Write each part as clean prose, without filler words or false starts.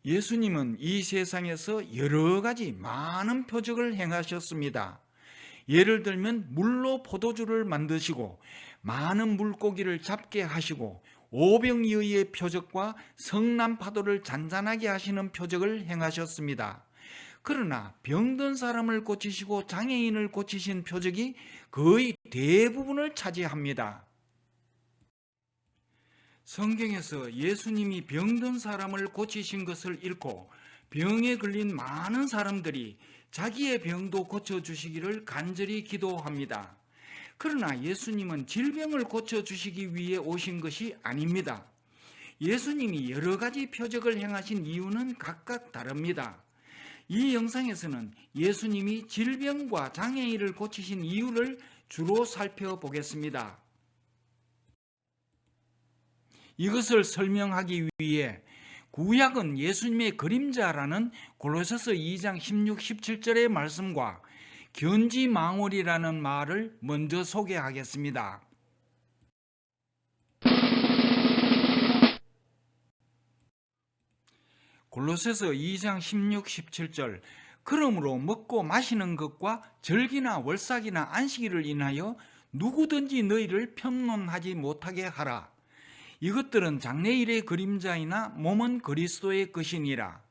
예수님은 이 세상에서 여러 가지 많은 표적을 행하셨습니다. 예를 들면 물로 포도주를 만드시고 많은 물고기를 잡게 하시고 오병이어의 표적과 성남 파도를 잔잔하게 하시는 표적을 행하셨습니다. 그러나 병든 사람을 고치시고 장애인을 고치신 표적이 거의 대부분을 차지합니다. 성경에서 예수님이 병든 사람을 고치신 것을 읽고 병에 걸린 많은 사람들이 자기의 병도 고쳐주시기를 간절히 기도합니다. 그러나 예수님은 질병을 고쳐주시기 위해 오신 것이 아닙니다. 예수님이 여러 가지 표적을 행하신 이유는 각각 다릅니다. 이 영상에서는 예수님이 질병과 장애인을 고치신 이유를 주로 살펴보겠습니다. 이것을 설명하기 위해 구약은 예수님의 그림자라는 골로새서 2장 16, 17절의 말씀과 견지망월이라는 말을 먼저 소개하겠습니다. 골로새서 2장 16, 17절 그러므로 먹고 마시는 것과 절기나 월삭이나 안식일을 인하여 누구든지 너희를 편론하지 못하게 하라. 이것들은 장래일의 그림자이나 몸은 그리스도의 것이니라.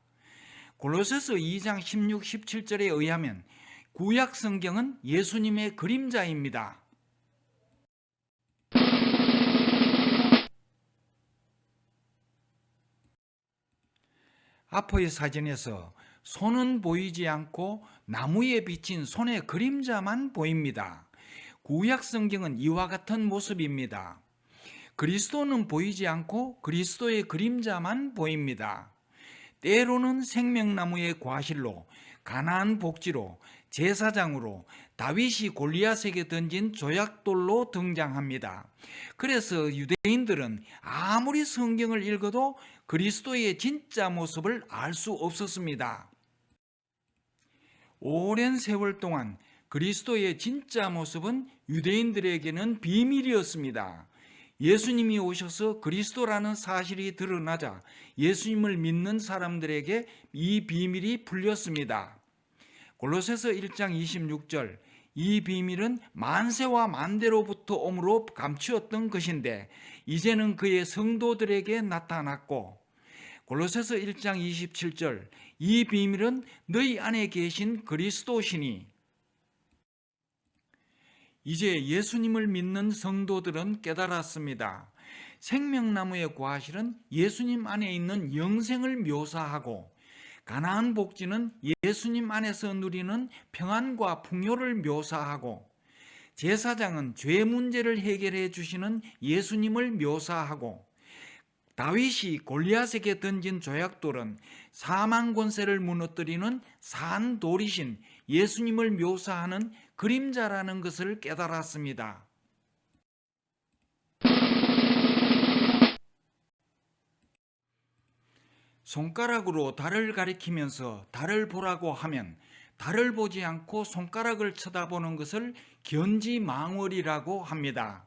골로새서 2장 16, 17절에 의하면 구약 성경은 예수님의 그림자입니다. 앞의 사진에서 손은 보이지 않고 나무에 비친 손의 그림자만 보입니다. 구약 성경은 이와 같은 모습입니다. 그리스도는 보이지 않고 그리스도의 그림자만 보입니다. 때로는 생명나무의 과실로, 가나안 복지로, 제사장으로, 다윗이 골리앗에게 던진 조약돌로 등장합니다. 그래서 유대인들은 아무리 성경을 읽어도 그리스도의 진짜 모습을 알 수 없었습니다. 오랜 세월 동안 그리스도의 진짜 모습은 유대인들에게는 비밀이었습니다. 예수님이 오셔서 그리스도라는 사실이 드러나자 예수님을 믿는 사람들에게 이 비밀이 풀렸습니다. 골로새서 1장 26절 이 비밀은 만세와 만대로부터 오므로 감추었던 것인데 이제는 그의 성도들에게 나타났고, 골로새서 1장 27절 이 비밀은 너희 안에 계신 그리스도시니. 이제 예수님을 믿는 성도들은 깨달았습니다. 생명나무의 과실은 예수님 안에 있는 영생을 묘사하고 가나안 복지는 예수님 안에서 누리는 평안과 풍요를 묘사하고 제사장은 죄 문제를 해결해 주시는 예수님을 묘사하고 다윗이 골리앗에게 던진 조약돌은 사망 권세를 무너뜨리는 산돌이신 예수님을 묘사하는 그림자라는 것을 깨달았습니다. 손가락으로 달을 가리키면서 달을 보라고 하면 달을 보지 않고 손가락을 쳐다보는 것을 견지망월이라고 합니다.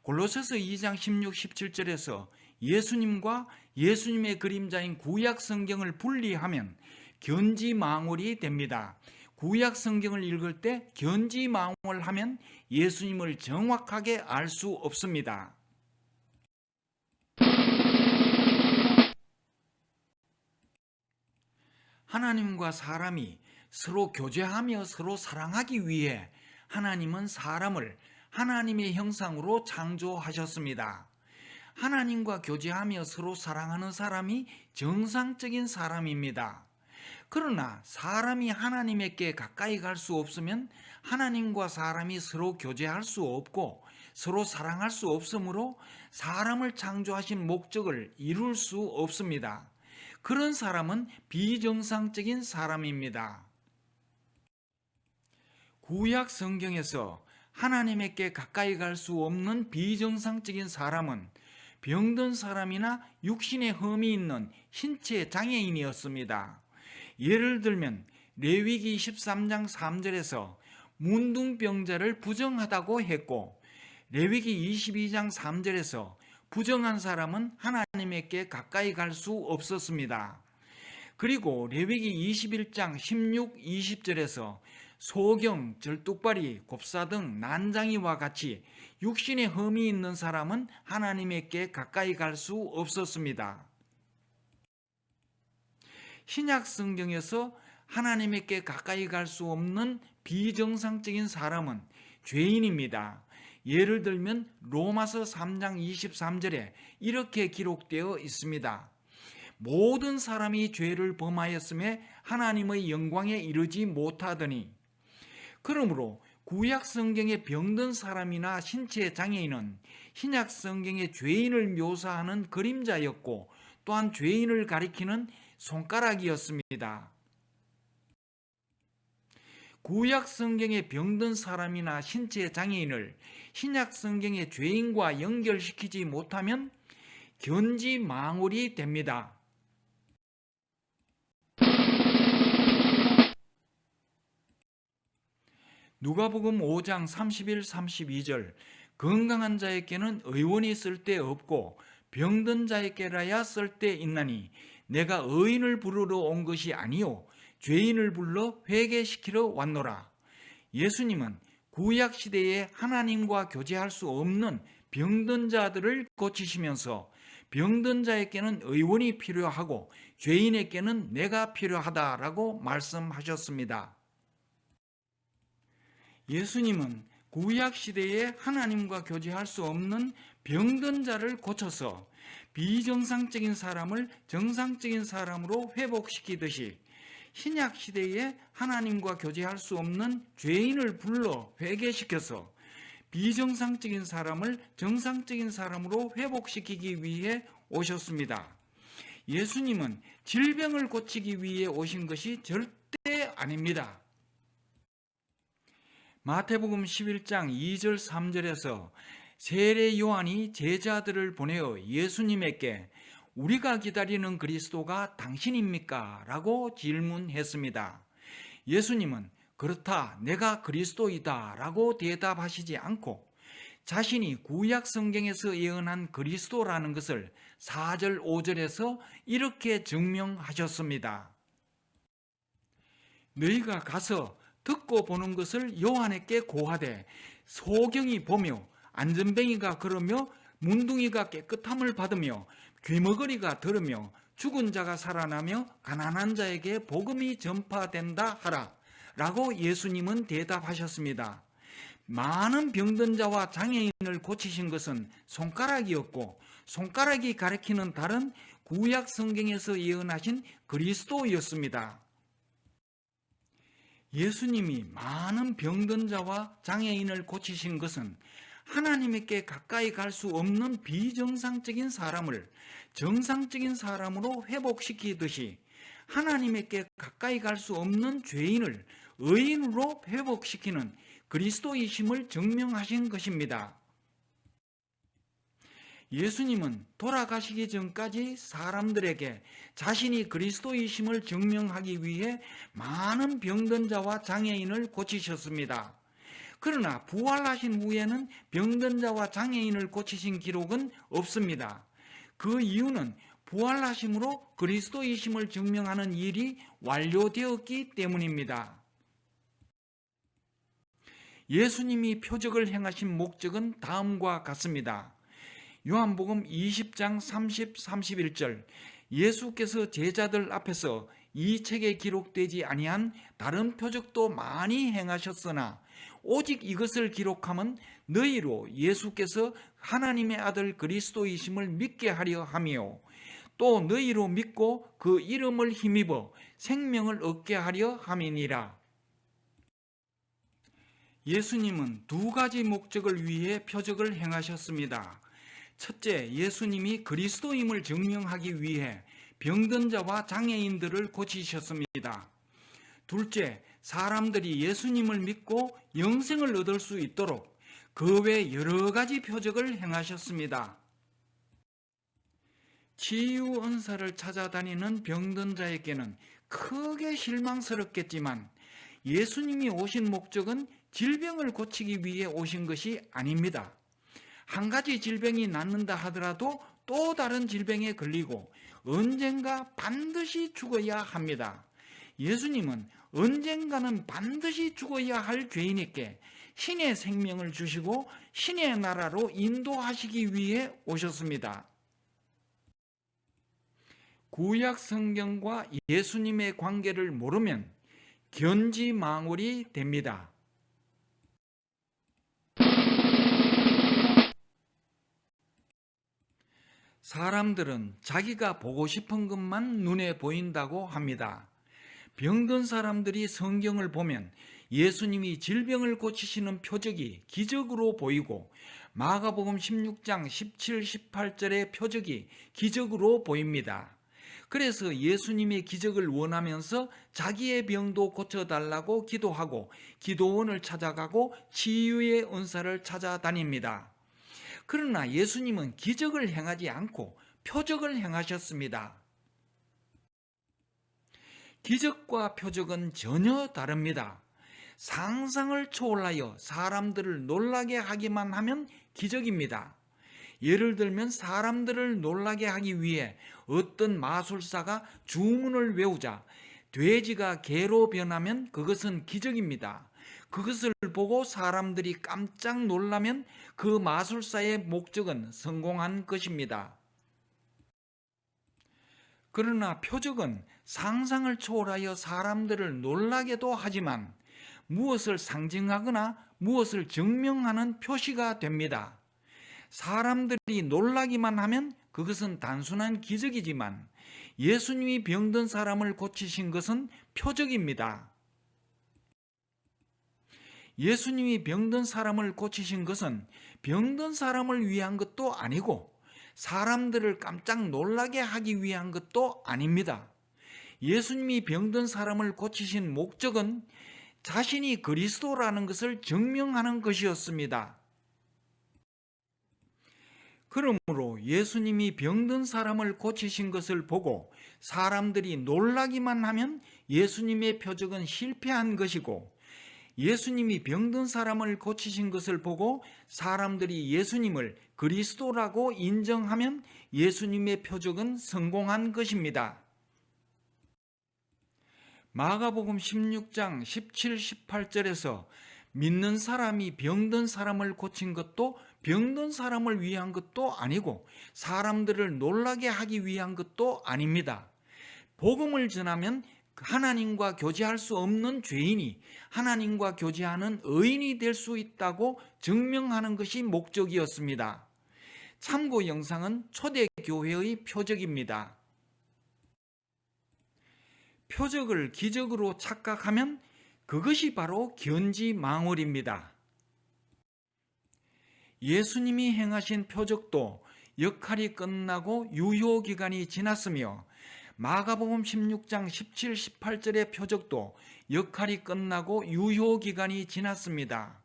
골로새서 2장 16, 17절에서 예수님과 예수님의 그림자인 구약 성경을 분리하면 견지망월이 됩니다. 구약 성경을 읽을 때 견지망월하면 예수님을 정확하게 알 수 없습니다. 하나님과 사람이 서로 교제하며 서로 사랑하기 위해 하나님은 사람을 하나님의 형상으로 창조하셨습니다. 하나님과 교제하며 서로 사랑하는 사람이 정상적인 사람입니다. 그러나 사람이 하나님께 가까이 갈 수 없으면 하나님과 사람이 서로 교제할 수 없고 서로 사랑할 수 없으므로 사람을 창조하신 목적을 이룰 수 없습니다. 그런 사람은 비정상적인 사람입니다. 구약 성경에서 하나님께 가까이 갈 수 없는 비정상적인 사람은 병든 사람이나 육신에 흠이 있는 신체 장애인이었습니다. 예를 들면 레위기 13장 3절에서 문둥병자를 부정하다고 했고, 레위기 22장 3절에서 부정한 사람은 하나님께 가까이 갈 수 없었습니다. 그리고 레위기 21장 16, 20절에서 소경, 절뚝발이, 곱사 등 난장이와 같이 육신의 흠이 있는 사람은 하나님께 가까이 갈 수 없었습니다. 신약 성경에서 하나님께 가까이 갈 수 없는 비정상적인 사람은 죄인입니다. 예를 들면 로마서 3장 23절에 이렇게 기록되어 있습니다. 모든 사람이 죄를 범하였음에 하나님의 영광에 이르지 못하더니. 그러므로 구약 성경의 병든 사람이나 신체 장애인은 신약 성경의 죄인을 묘사하는 그림자였고 또한 죄인을 가리키는 손가락이었습니다. 구약 성경의 병든 사람이나 신체 장애인을 신약 성경의 죄인과 연결시키지 못하면 견지망울이 됩니다. 누가복음 5장 31, 32절 건강한 자에게는 의원이 쓸데없고 병든 자에게라야 쓸데있나니 내가 의인을 부르러 온 것이 아니요 죄인을 불러 회개시키러 왔노라. 예수님은 구약 시대에 하나님과 교제할 수 없는 병든 자들을 고치시면서 병든 자에게는 의원이 필요하고 죄인에게는 내가 필요하다라고 말씀하셨습니다. 예수님은 구약 시대에 하나님과 교제할 수 없는 병든 자를 고쳐서 비정상적인 사람을 정상적인 사람으로 회복시키듯이 신약 시대에 하나님과 교제할 수 없는 죄인을 불러 회개시켜서 비정상적인 사람을 정상적인 사람으로 회복시키기 위해 오셨습니다. 예수님은 질병을 고치기 위해 오신 것이 절대 아닙니다. 마태복음 11장 2절 3절에서 세례 요한이 제자들을 보내어 예수님에게 우리가 기다리는 그리스도가 당신입니까? 라고 질문했습니다. 예수님은 그렇다, 내가 그리스도이다 라고 대답하시지 않고 자신이 구약 성경에서 예언한 그리스도라는 것을 4절 5절에서 이렇게 증명하셨습니다. 너희가 가서 듣고 보는 것을 요한에게 고하되 소경이 보며 안전뱅이가 걸으며 문둥이가 깨끗함을 받으며 귀머거리가 들으며 죽은 자가 살아나며 가난한 자에게 복음이 전파된다 하라 라고 예수님은 대답하셨습니다. 많은 병든 자와 장애인을 고치신 것은 손가락이었고 손가락이 가리키는 달은 구약 성경에서 예언하신 그리스도였습니다. 예수님이 많은 병든 자와 장애인을 고치신 것은 하나님께 가까이 갈 수 없는 비정상적인 사람을 정상적인 사람으로 회복시키듯이 하나님께 가까이 갈 수 없는 죄인을 의인으로 회복시키는 그리스도이심을 증명하신 것입니다. 예수님은 돌아가시기 전까지 사람들에게 자신이 그리스도이심을 증명하기 위해 많은 병든 자와 장애인을 고치셨습니다. 그러나 부활하신 후에는 병든 자와 장애인을 고치신 기록은 없습니다. 그 이유는 부활하심으로 그리스도이심을 증명하는 일이 완료되었기 때문입니다. 예수님이 표적을 행하신 목적은 다음과 같습니다. 요한복음 20장 30, 31절 예수께서 제자들 앞에서 이 책에 기록되지 아니한 다른 표적도 많이 행하셨으나 오직 이것을 기록함은 너희로 예수께서 하나님의 아들 그리스도이심을 믿게 하려 하며 또 너희로 믿고 그 이름을 힘입어 생명을 얻게 하려 함이니라. 예수님은 두 가지 목적을 위해 표적을 행하셨습니다. 첫째, 예수님이 그리스도임을 증명하기 위해 병든 자와 장애인들을 고치셨습니다. 둘째, 사람들이 예수님을 믿고 영생을 얻을 수 있도록 그 외 여러 가지 표적을 행하셨습니다. 치유 은사를 찾아다니는 병든 자에게는 크게 실망스럽겠지만 예수님이 오신 목적은 질병을 고치기 위해 오신 것이 아닙니다. 한 가지 질병이 낫는다 하더라도 또 다른 질병에 걸리고 언젠가 반드시 죽어야 합니다. 예수님은 언젠가는 반드시 죽어야 할 죄인에게 신의 생명을 주시고 신의 나라로 인도하시기 위해 오셨습니다. 구약 성경과 예수님의 관계를 모르면 견지망울이 됩니다. 사람들은 자기가 보고 싶은 것만 눈에 보인다고 합니다. 병든 사람들이 성경을 보면 예수님이 질병을 고치시는 표적이 기적으로 보이고 마가복음 16장 17, 18절의 표적이 기적으로 보입니다. 그래서 예수님의 기적을 원하면서 자기의 병도 고쳐달라고 기도하고 기도원을 찾아가고 치유의 은사를 찾아다닙니다. 그러나 예수님은 기적을 행하지 않고 표적을 행하셨습니다. 기적과 표적은 전혀 다릅니다. 상상을 초월하여 사람들을 놀라게 하기만 하면 기적입니다. 예를 들면 사람들을 놀라게 하기 위해 어떤 마술사가 주문을 외우자 돼지가 개로 변하면 그것은 기적입니다. 그것을 보고 사람들이 깜짝 놀라면 그 마술사의 목적은 성공한 것입니다. 그러나 표적은 상상을 초월하여 사람들을 놀라게도 하지만 무엇을 상징하거나 무엇을 증명하는 표시가 됩니다. 사람들이 놀라기만 하면 그것은 단순한 기적이지만 예수님이 병든 사람을 고치신 것은 표적입니다. 예수님이 병든 사람을 고치신 것은 병든 사람을 위한 것도 아니고 사람들을 깜짝 놀라게 하기 위한 것도 아닙니다. 예수님이 병든 사람을 고치신 목적은 자신이 그리스도라는 것을 증명하는 것이었습니다. 그러므로 예수님이 병든 사람을 고치신 것을 보고 사람들이 놀라기만 하면 예수님의 표적은 실패한 것이고 예수님이 병든 사람을 고치신 것을 보고 사람들이 예수님을 그리스도라고 인정하면 예수님의 표적은 성공한 것입니다. 마가복음 16장 17, 18절에서 믿는 사람이 병든 사람을 고친 것도 병든 사람을 위한 것도 아니고 사람들을 놀라게 하기 위한 것도 아닙니다. 복음을 전하면 하나님과 교제할 수 없는 죄인이 하나님과 교제하는 의인이 될 수 있다고 증명하는 것이 목적이었습니다. 참고 영상은 초대교회의 표적입니다. 표적을 기적으로 착각하면 그것이 바로 견지망울입니다. 예수님이 행하신 표적도 역할이 끝나고 유효기간이 지났으며 마가복음 16장 17, 18절의 표적도 역할이 끝나고 유효기간이 지났습니다.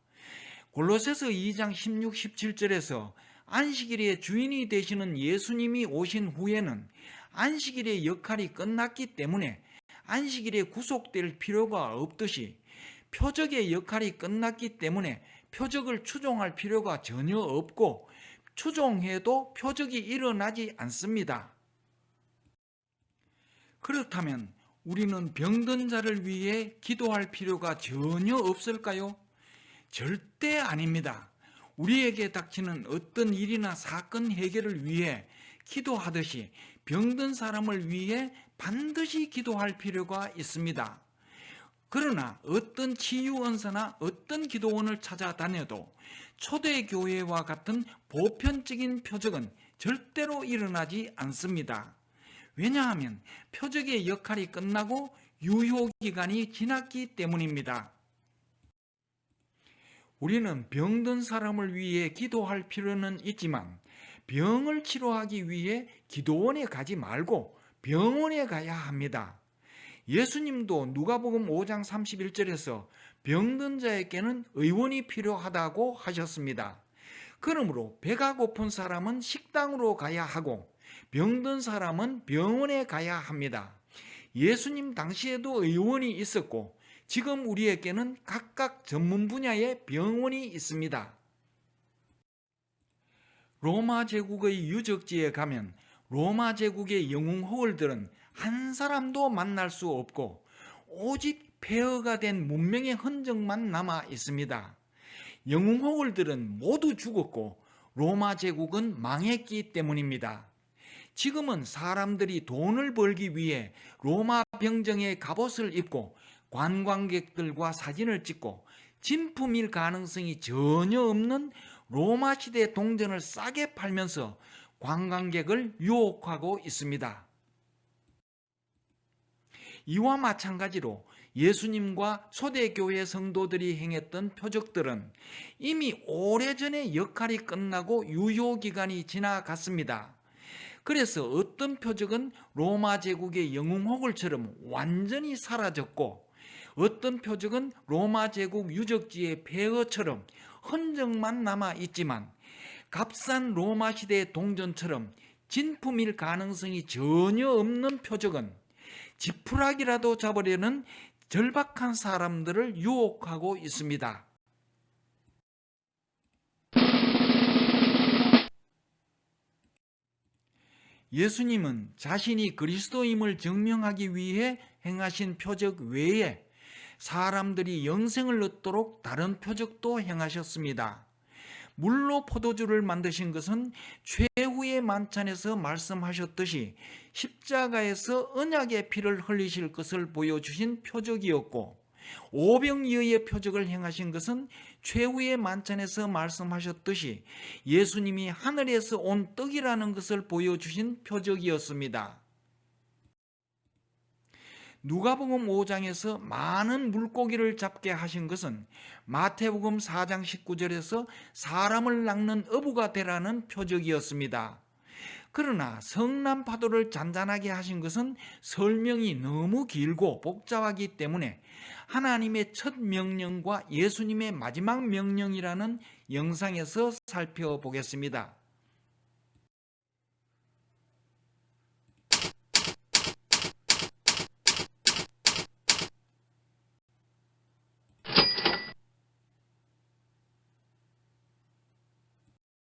골로새서 2장 16, 17절에서 안식일의 주인이 되시는 예수님이 오신 후에는 안식일의 역할이 끝났기 때문에 안식일에 구속될 필요가 없듯이 표적의 역할이 끝났기 때문에 표적을 추종할 필요가 전혀 없고 추종해도 표적이 일어나지 않습니다. 그렇다면 우리는 병든 자를 위해 기도할 필요가 전혀 없을까요? 절대 아닙니다. 우리에게 닥치는 어떤 일이나 사건 해결을 위해 기도하듯이 병든 사람을 위해 반드시 기도할 필요가 있습니다. 그러나 어떤 치유 은사나 어떤 기도원을 찾아다녀도 초대교회와 같은 보편적인 표적은 절대로 일어나지 않습니다. 왜냐하면 표적의 역할이 끝나고 유효기간이 지났기 때문입니다. 우리는 병든 사람을 위해 기도할 필요는 있지만 병을 치료하기 위해 기도원에 가지 말고 병원에 가야 합니다. 예수님도 누가복음 5장 31절에서 병든 자에게는 의원이 필요하다고 하셨습니다. 그러므로 배가 고픈 사람은 식당으로 가야 하고 병든 사람은 병원에 가야 합니다. 예수님 당시에도 의원이 있었고 지금 우리에게는 각각 전문 분야의 병원이 있습니다. 로마 제국의 유적지에 가면 로마 제국의 영웅 호걸들은 한 사람도 만날 수 없고 오직 폐허가 된 문명의 흔적만 남아 있습니다. 영웅 호걸들은 모두 죽었고 로마 제국은 망했기 때문입니다. 지금은 사람들이 돈을 벌기 위해 로마 병정의 갑옷을 입고 관광객들과 사진을 찍고 진품일 가능성이 전혀 없는 로마 시대 동전을 싸게 팔면서 관광객을 유혹하고 있습니다. 이와 마찬가지로 예수님과 초대교회 성도들이 행했던 표적들은 이미 오래전에 역할이 끝나고 유효기간이 지나갔습니다. 그래서 어떤 표적은 로마 제국의 영웅호걸처럼 완전히 사라졌고 어떤 표적은 로마 제국 유적지의 폐허처럼 흔적만 남아 있지만 값싼 로마 시대의 동전처럼 진품일 가능성이 전혀 없는 표적은 지푸라기라도 잡으려는 절박한 사람들을 유혹하고 있습니다. 예수님은 자신이 그리스도임을 증명하기 위해 행하신 표적 외에 사람들이 영생을 얻도록 다른 표적도 행하셨습니다. 물로 포도주를 만드신 것은 최후의 만찬에서 말씀하셨듯이 십자가에서 언약의 피를 흘리실 것을 보여주신 표적이었고, 오병이어의 표적을 행하신 것은 최후의 만찬에서 말씀하셨듯이 예수님이 하늘에서 온 떡이라는 것을 보여주신 표적이었습니다. 누가복음 5장에서 많은 물고기를 잡게 하신 것은 마태복음 4장 19절에서 사람을 낚는 어부가 되라는 표적이었습니다. 그러나 성남 파도를 잔잔하게 하신 것은 설명이 너무 길고 복잡하기 때문에 하나님의 첫 명령과 예수님의 마지막 명령이라는 영상에서 살펴보겠습니다.